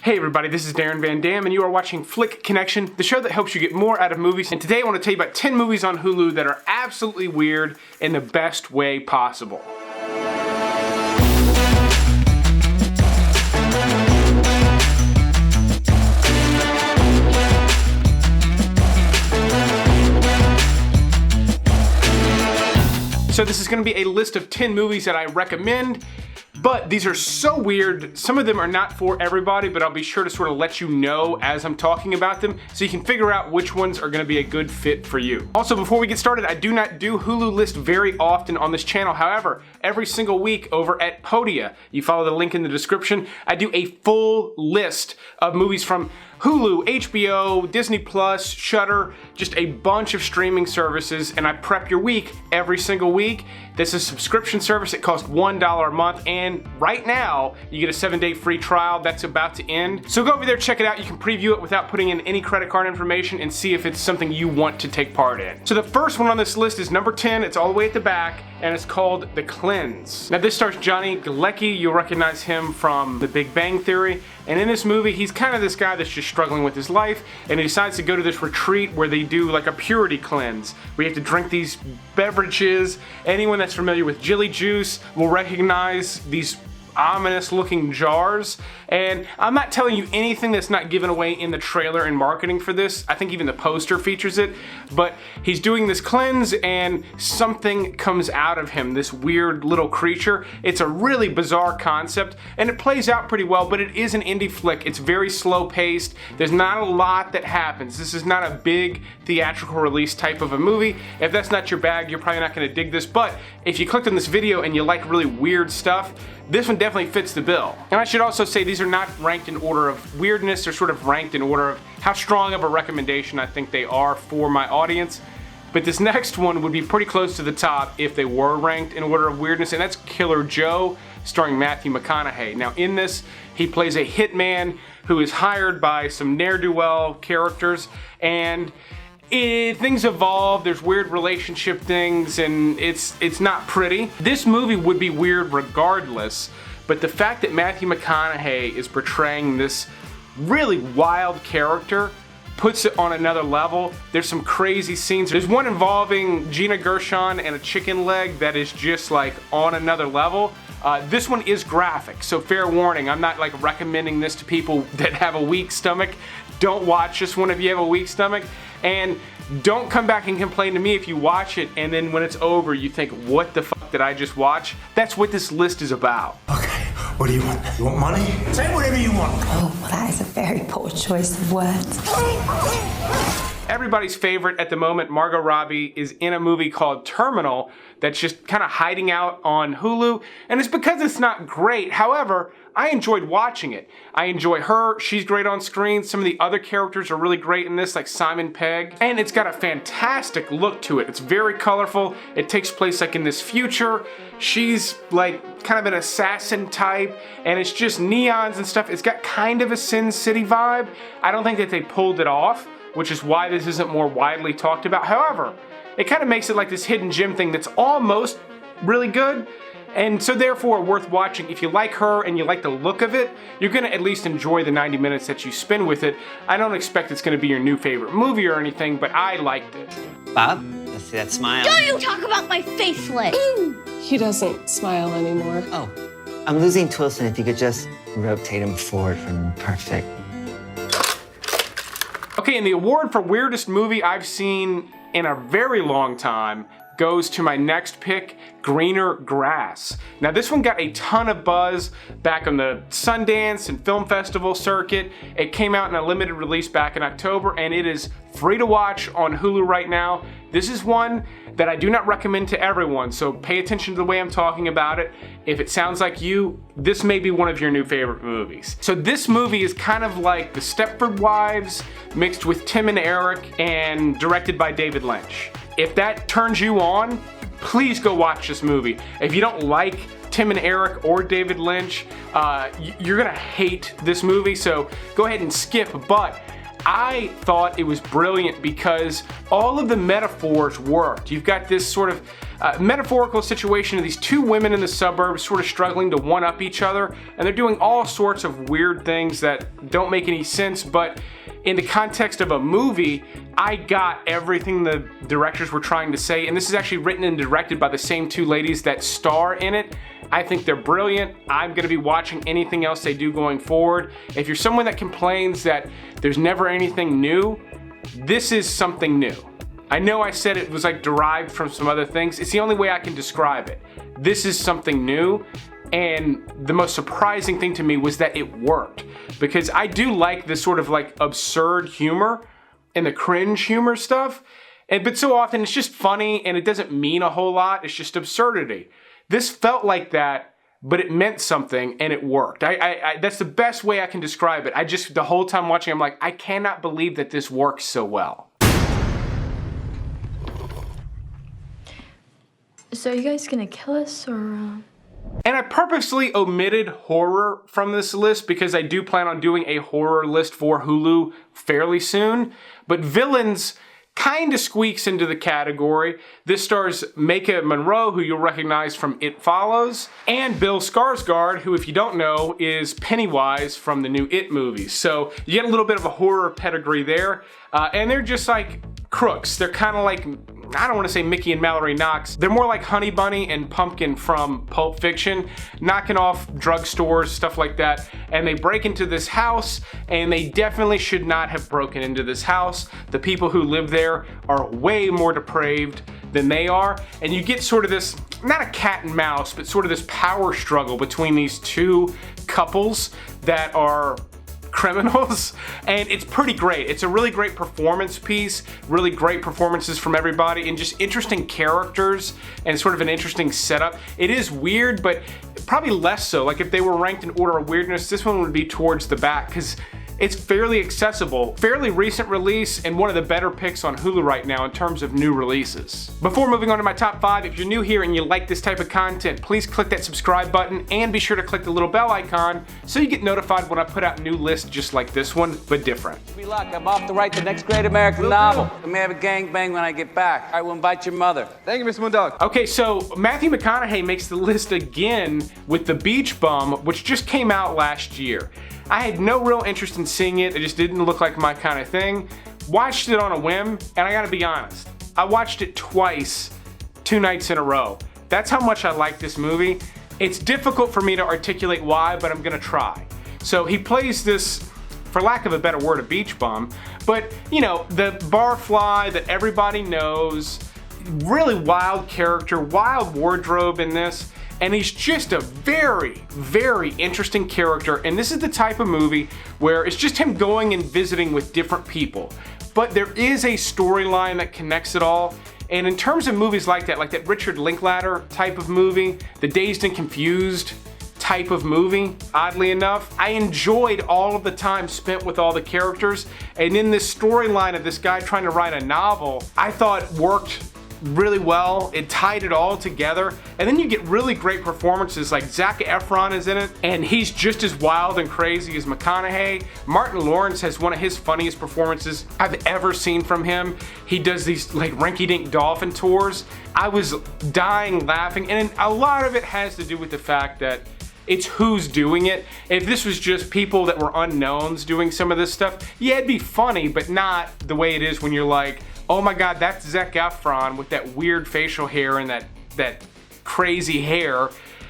Hey everybody, this is Darren Van Damme and you are watching Flick Connection, the show that helps you get more out of movies. And today I want to tell you about 10 movies on Hulu that are absolutely weird in the best way possible. So this is going to be a list of 10 movies that I recommend, but these are so weird. Some of them are not for everybody, but I'll be sure to sort of let you know as I'm talking about them so you can figure out which ones are going to be a good fit for you. Also, before we get started, I do not do Hulu List very often on this channel. However, every single week over at Podia, you follow the link in the description, I do a full list of movies from Hulu, HBO, Disney Plus, Shudder, just a bunch of streaming services, and I prep your week every single week. This is a subscription service. It costs $1 a month, and right now you get a 7-day free trial that's about to end. So go over there, check it out. You can preview it without putting in any credit card information and see if it's something you want to take part in. So the first one on this list is number 10. It's all the way at the back, and it's called The Cleanse. Now this stars Johnny Galecki. You'll recognize him from The Big Bang Theory. And in this movie, he's kind of this guy that's just struggling with his life, and he decides to go to this retreat where they do like a purity cleanse. We have to drink these beverages. Anyone that's familiar with Jilly Juice will recognize these ominous looking jars, and I'm not telling you anything that's not given away in the trailer and marketing for this. I think even the poster features it, but he's doing this cleanse and something comes out of him, this weird little creature. It's a really bizarre concept and it plays out pretty well, but it is an indie flick. It's very slow paced. There's not a lot that happens. This is not a big theatrical release type of a movie. If that's not your bag, you're probably not going to dig this, but if you clicked on this video and you like really weird stuff, this one definitely fits the bill. And I should also say these are not ranked in order of weirdness, they're sort of ranked in order of how strong of a recommendation I think they are for my audience. But this next one would be pretty close to the top if they were ranked in order of weirdness, and that's Killer Joe, starring Matthew McConaughey. Now in this, he plays a hitman who is hired by some ne'er-do-well characters, and things evolve, there's weird relationship things, and it's not pretty. This movie would be weird regardless, but the fact that Matthew McConaughey is portraying this really wild character puts it on another level. There's some crazy scenes. There's one involving Gina Gershon and a chicken leg that is just like on another level. This one is graphic, so fair warning. I'm not like recommending this to people that have a weak stomach. Don't watch this one if you have a weak stomach. And don't come back and complain to me if you watch it and then when it's over you think, what the fuck did I just watch? That's what this list is about. Okay, what do you want? You want money? Say whatever you want. Oh, well, that is a very poor choice of words. Everybody's favorite at the moment, Margot Robbie, is in a movie called Terminal that's just kind of hiding out on Hulu, and it's because it's not great. However, I enjoyed watching it. I enjoy her, she's great on screen. Some of the other characters are really great in this, like Simon Pegg, and it's got a fantastic look to it. It's very colorful. It takes place like in this future. She's like kind of an assassin type, and it's just neons and stuff. It's got kind of a Sin City vibe. I don't think that they pulled it off, which is why this isn't more widely talked about. However, it kind of makes it like this hidden gem thing that's almost really good, and so therefore worth watching. If you like her and you like the look of it, you're gonna at least enjoy the 90 minutes that you spend with it. I don't expect it's gonna be your new favorite movie or anything, but I liked it. Bob, let's see that smile. Don't you talk about my facelet! He doesn't smile anymore. Oh, I'm losing Twilson. If you could just rotate him forward from perfect. Okay, and the award for weirdest movie I've seen in a very long time goes to my next pick, Greener Grass. Now this one got a ton of buzz back on the Sundance and Film Festival circuit. It came out in a limited release back in October, and it is free to watch on Hulu right now. This is one that I do not recommend to everyone, so pay attention to the way I'm talking about it. If it sounds like you, this may be one of your new favorite movies. So this movie is kind of like The Stepford Wives mixed with Tim and Eric and directed by David Lynch. If that turns you on, please go watch this movie. If you don't like Tim and Eric or David Lynch, you're gonna hate this movie, so go ahead and skip. But I thought it was brilliant because all of the metaphors worked. You've got this sort of metaphorical situation of these two women in the suburbs sort of struggling to one-up each other, and they're doing all sorts of weird things that don't make any sense, but in the context of a movie, I got everything the directors were trying to say, and this is actually written and directed by the same two ladies that star in it. I think they're brilliant. I'm gonna be watching anything else they do going forward. If you're someone that complains that there's never anything new, this is something new. I know I said it was like derived from some other things. It's the only way I can describe it. This is something new. And the most surprising thing to me was that it worked, because I do like this sort of like absurd humor and the cringe humor stuff, but so often it's just funny and it doesn't mean a whole lot. It's just absurdity. This felt like that, but it meant something and it worked. That's the best way I can describe it. The whole time watching, I'm like, I cannot believe that this works so well. So are you guys gonna kill us or? And I purposely omitted horror from this list because I do plan on doing a horror list for Hulu fairly soon. But villains kind of squeaks into the category. This stars Maika Monroe, who you'll recognize from It Follows, and Bill Skarsgård, who, if you don't know, is Pennywise from the new It movies. So you get a little bit of a horror pedigree there. And they're just like crooks. They're kind of like, I don't want to say Mickey and Mallory Knox. They're more like Honey Bunny and Pumpkin from Pulp Fiction, knocking off drugstores, stuff like that. And they break into this house, and they definitely should not have broken into this house. The people who live there are way more depraved than they are. And you get sort of this, not a cat and mouse, but sort of this power struggle between these two couples that are criminals, and it's pretty great. It's a really great performance piece, really great performances from everybody, and just interesting characters and sort of an interesting setup. It is weird, but probably less so. Like if they were ranked in order of weirdness, this one would be towards the back because it's fairly accessible, fairly recent release, and one of the better picks on Hulu right now in terms of new releases. Before moving on to my top 5, if you're new here and you like this type of content, please click that subscribe button and be sure to click the little bell icon so you get notified when I put out new lists just like this one, but different. Be luck, I'm off to write the next great American novel. I may have a gangbang when I get back. I will invite your mother. Thank you, Mr. Moondog. Okay, so Matthew McConaughey makes the list again with The Beach Bum, which just came out last year. I had no real interest in seeing it. It just didn't look like my kind of thing. Watched it on a whim, and I gotta be honest, I watched it twice, 2 nights in a row. That's how much I like this movie. It's difficult for me to articulate why, but I'm gonna try. So he plays this, for lack of a better word, a beach bum, but you know, the barfly that everybody knows, really wild character, wild wardrobe in this. And he's just a very, very interesting character. And this is the type of movie where it's just him going and visiting with different people. But there is a storyline that connects it all. And in terms of movies like that Richard Linklater type of movie, the Dazed and Confused type of movie, oddly enough, I enjoyed all of the time spent with all the characters. And in this storyline of this guy trying to write a novel, I thought worked really well. It tied it all together, and then you get really great performances. Like Zac Efron is in it, and he's just as wild and crazy as McConaughey. Martin Lawrence has one of his funniest performances I've ever seen from him. He does these like rinky-dink dolphin tours. I was dying laughing, and a lot of it has to do with the fact that it's who's doing it. If this was just people that were unknowns doing some of this stuff, yeah, it'd be funny, but not the way it is when you're like, oh my God, that's Zac Efron with that weird facial hair and that crazy hair.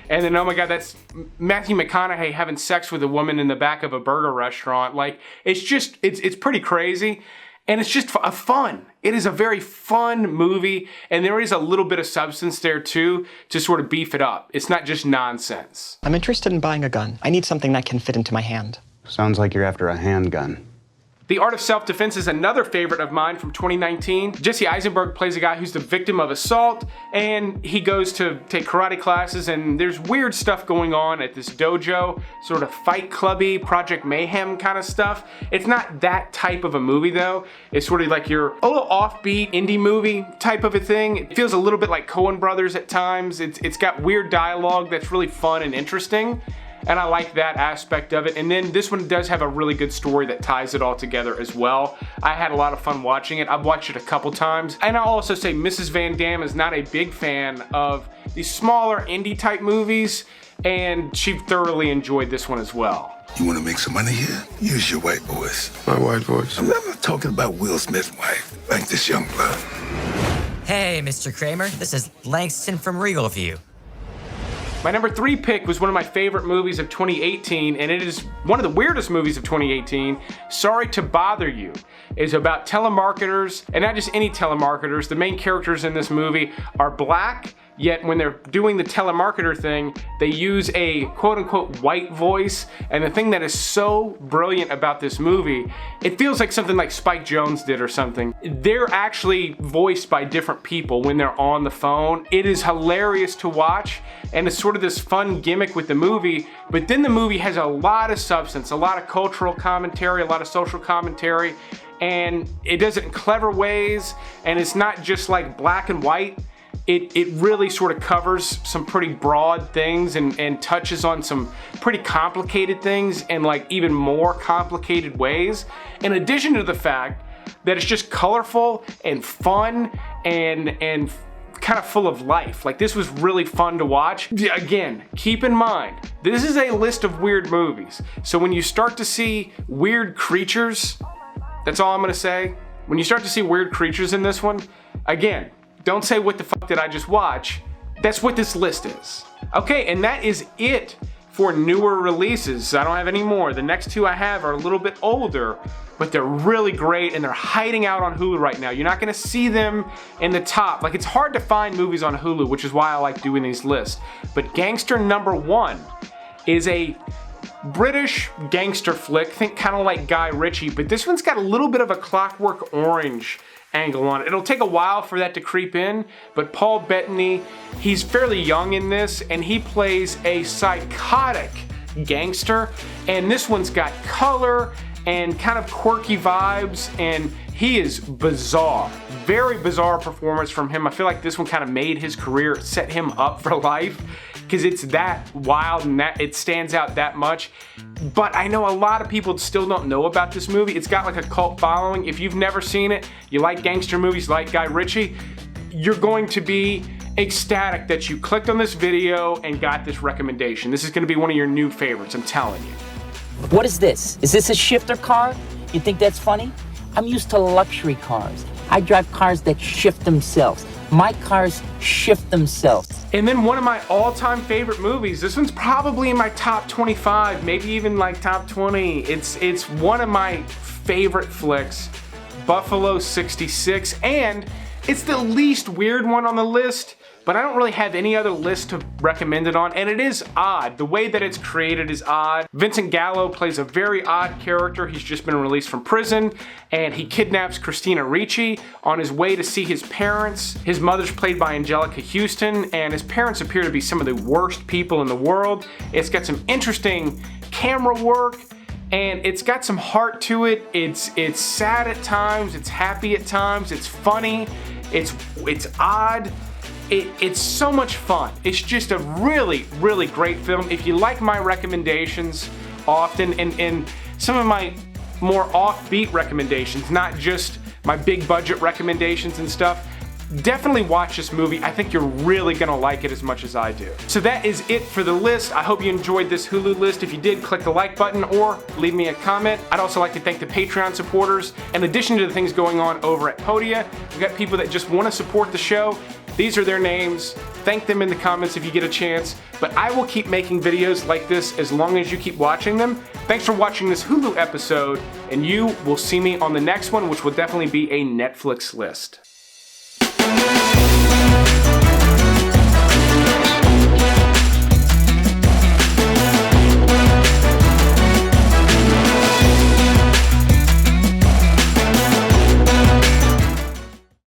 And then, oh my God, that's Matthew McConaughey having sex with a woman in the back of a burger restaurant. Like, it's pretty crazy. And it's just a fun. It is a very fun movie. And there is a little bit of substance there too, to sort of beef it up. It's not just nonsense. I'm interested in buying a gun. I need something that can fit into my hand. Sounds like you're after a handgun. The Art of Self-Defense is another favorite of mine from 2019. Jesse Eisenberg plays a guy who's the victim of assault, and he goes to take karate classes, and there's weird stuff going on at this dojo, sort of Fight Clubby, Project Mayhem kind of stuff. It's not that type of a movie though. It's sort of like your a little offbeat indie movie type of a thing. It feels a little bit like Coen Brothers at times. It's got weird dialogue that's really fun and interesting. and I like that aspect of it. And then this one does have a really good story that ties it all together as well. I had a lot of fun watching it. I've watched it a couple times. And I'll also say Mrs. Van Damme is not a big fan of these smaller indie type movies, and she thoroughly enjoyed this one as well. You want to make some money here? Use your white voice. My white voice. I'm not talking about Will Smith's wife, like this young blood. Hey, Mr. Kramer, this is Langston from Regal View. My number 3 pick was one of my favorite movies of 2018, and it is one of the weirdest movies of 2018. Sorry to Bother You is about telemarketers, and not just any telemarketers. The main characters in this movie are black, yet when they're doing the telemarketer thing, they use a quote-unquote white voice. And the thing that is so brilliant about this movie, it feels like something like Spike Jonze did or something. They're actually voiced by different people when they're on the phone. It is hilarious to watch, and it's sort of this fun gimmick with the movie, but then the movie has a lot of substance, a lot of cultural commentary, a lot of social commentary, and it does it in clever ways, and it's not just like black and white. It really sort of covers some pretty broad things and touches on some pretty complicated things in like even more complicated ways. In addition to the fact that it's just colorful and fun and kind of full of life. Like, this was really fun to watch. Again, keep in mind, this is a list of weird movies. So when you start to see weird creatures, that's all I'm gonna say. When you start to see weird creatures in this one, again, don't say what the fuck did I just watch. That's what this list is. Okay, and that is it for newer releases. I don't have any more. The next 2 I have are a little bit older, but they're really great and they're hiding out on Hulu right now. You're not gonna see them in the top. Like, it's hard to find movies on Hulu, which is why I like doing these lists. But Gangster No. 1 is a British gangster flick, think kind of like Guy Ritchie, but this one's got a little bit of a Clockwork Orange angle on it. It'll take a while for that to creep in, but Paul Bettany, he's fairly young in this, and he plays a psychotic gangster, and this one's got color and kind of quirky vibes, and he is bizarre. Very bizarre performance from him. I feel like this one kind of made his career, set him up for life, because it's that wild and that it stands out that much. But I know a lot of people still don't know about this movie. It's got like a cult following. If you've never seen it, you like gangster movies like Guy Ritchie, you're going to be ecstatic that you clicked on this video and got this recommendation. This is going to be one of your new favorites, I'm telling you. What is this? Is this a shifter car? You think that's funny? I'm used to luxury cars. I drive cars that shift themselves. My cars shift themselves. And then one of my all-time favorite movies, this one's probably in my top 25, maybe even like top 20. It's one of my favorite flicks, Buffalo 66, and it's the least weird one on the list, but I don't really have any other list to recommend it on, and it is odd. The way that it's created is odd. Vincent Gallo plays a very odd character. He's just been released from prison, and he kidnaps Christina Ricci on his way to see his parents. His mother's played by Angelica Houston, and his parents appear to be some of the worst people in the world. It's got some interesting camera work, and it's got some heart to it. It's sad at times, it's happy at times, it's funny, it's odd. It's so much fun. It's just a really, really great film. If you like my recommendations often, and some of my more offbeat recommendations, not just my big budget recommendations and stuff, definitely watch this movie. I think you're really gonna like it as much as I do. So that is it for the list. I hope you enjoyed this Hulu list. If you did, click the like button or leave me a comment. I'd also like to thank the Patreon supporters. In addition to the things going on over at Podia, we've got people that just wanna support the show. These are their names. Thank them in the comments if you get a chance. But I will keep making videos like this as long as you keep watching them. Thanks for watching this Hulu episode, and you will see me on the next one, which will definitely be a Netflix list.